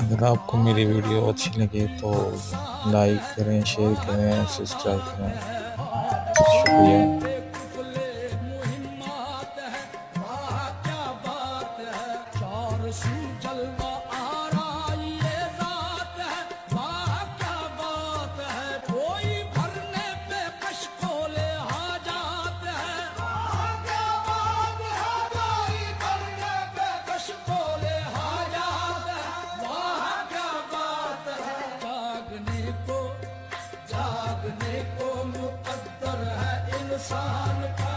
अगर आपको मेरी वीडियो अच्छी लगे तो लाइक करें, शेयर करें, सब्सक्राइब करें। शुक्रिया। जलवा आरा ये रात है, वाह क्या बात है। कोई भरने पे कश खोले हाजात है, वाह क्या बात है। कोई भरने पे कश खोले हाजात है, वाह क्या बात है। जागने को मुकद्दर है इंसान का।